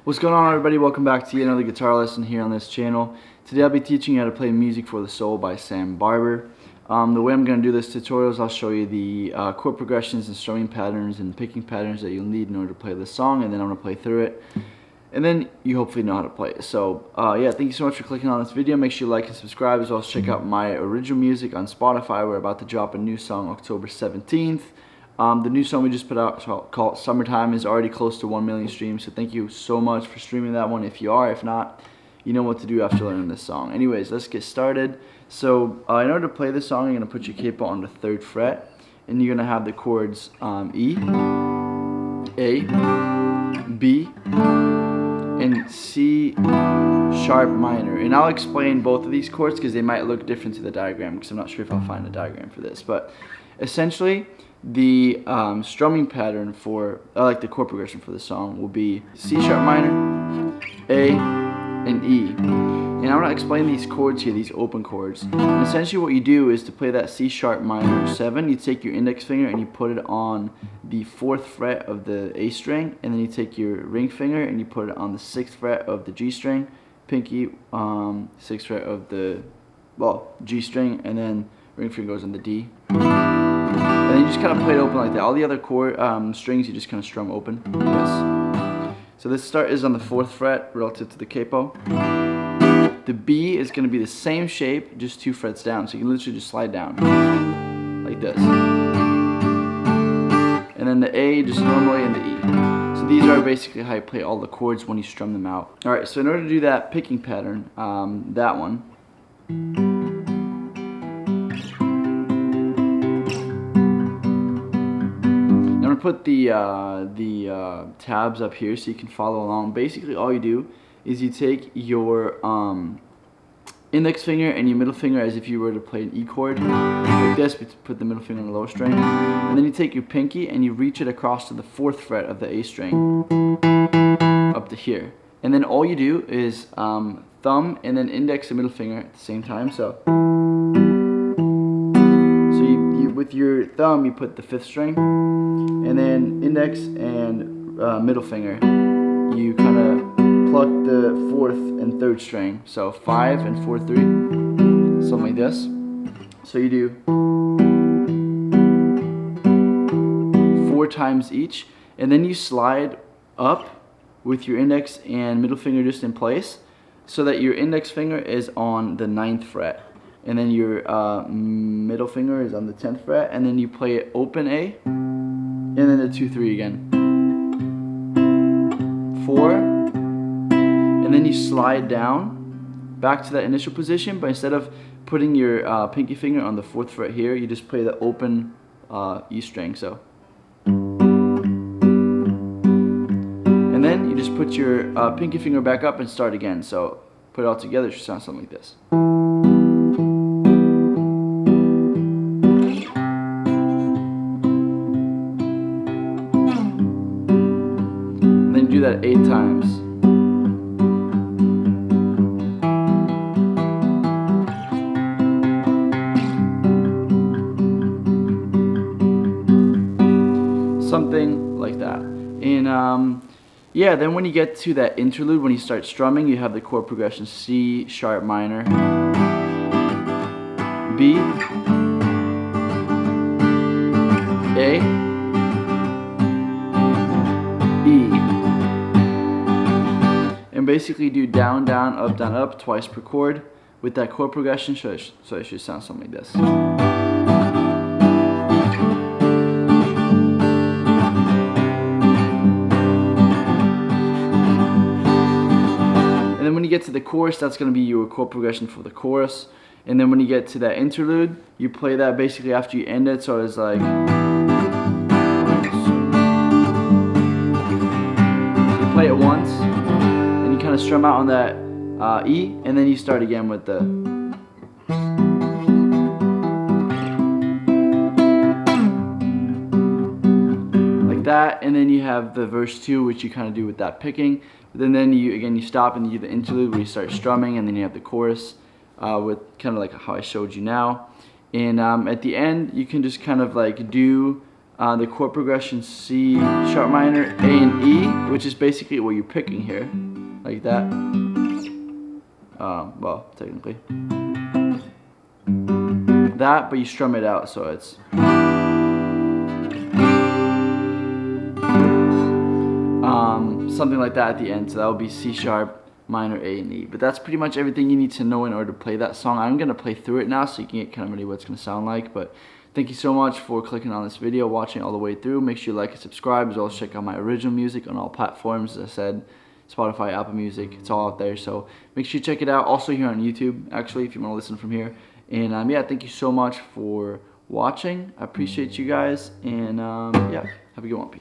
What's going on, everybody? Welcome back to yet another guitar lesson here on this channel. Today I'll be teaching you how to play Music for the Soul by Sam Barber. The way I'm going to do this tutorial is I'll show you the chord progressions and strumming patterns and picking patterns that you'll need in order to play this song, and then I'm going to play through it. And then you hopefully know how to play it. So yeah, thank you so much for clicking on this video. Make sure you like and subscribe, as well as check out my original music on Spotify. We're about to drop a new song October 17th. The new song we just put out, called Summertime, is already close to 1 million streams, so thank you so much for streaming that one if you are. If not, you know what to do after learning this song. Anyways, let's get started. So in order to play this song, you're going to put your capo on the 3rd fret, and you're going to have the chords E, A, B, and C sharp minor. And I'll explain both of these chords because they might look different to the diagram, because I'm not sure if I'll find a diagram for this. But essentially, the strumming pattern for, the chord progression for the song will be C sharp minor, A, and E. And I'm going to explain these chords here, these open chords. And essentially what you do is, to play that C sharp minor 7, you take your index finger and you put it on the 4th fret of the A string, and then you take your ring finger and you put it on the 6th fret of the G string, pinky 6th fret of the, G string, and then ring finger goes on the D. And then you just kind of play it open like that. All the other chord strings you just kind of strum open. Yes. So this start is on the 4th fret relative to the capo. The B is going to be the same shape, just 2 frets down. So you can literally just slide down like this. And then the A just normally, and the E. So these are basically how you play all the chords when you strum them out. Alright, so in order to do that picking pattern, that one, put the tabs up here so you can follow along. Basically all you do is you take your index finger and your middle finger as if you were to play an E chord like this, but put the middle finger on the lower string, and then you take your pinky and you reach it across to the 4th fret of the A string up to here, and then all you do is thumb and then index and middle finger at the same time. So with your thumb you put the 5th string, and then index and middle finger you kind of pluck the 4th and 3rd string. So 5 and 4, 3, something like this. So you do 4 times each, and then you slide up with your index and middle finger just in place, so that your index finger is on the 9th fret. And then your middle finger is on the 10th fret, and then you play it open A, and then the 2, 3 again, 4, and then you slide down back to that initial position, but instead of putting your pinky finger on the 4th fret here, you just play the open E string. So, and then you just put your pinky finger back up and start again. So put it all together, it should sound something like this. Do that 8 times. Something like that. And yeah, then when you get to that interlude, when you start strumming, you have the chord progression C sharp minor, B, A, E. And basically do down, down, up twice per chord with that chord progression, so it should sound something like this. And then when you get to the chorus, that's going to be your chord progression for the chorus. And then when you get to that interlude, you play that basically after you end it, so it's like, you play it once, kind of strum out on that E, and then you start again with the like that, and then you have the verse 2, which you kind of do with that picking. But then you stop and you do the interlude where you start strumming, and then you have the chorus with kind of like how I showed you now. And at the end you can just kind of like do the chord progression C sharp minor, A and E, which is basically what you're picking here, like that. Well, technically that, but you strum it out, so it's something like that at the end. So that would be C sharp minor, A and E. But that's pretty much everything you need to know in order to play that song. I'm gonna play through it now so you can get kind of ready what it's gonna sound like. But thank you so much for clicking on this video, watching it all the way through. Make sure you like and subscribe, as well as check out my original music on all platforms. As I said, Spotify, Apple Music, it's all out there. So make sure you check it out. Also here on YouTube, actually, if you want to listen from here. And yeah, thank you so much for watching. I appreciate you guys. And yeah, have a good one. Peace.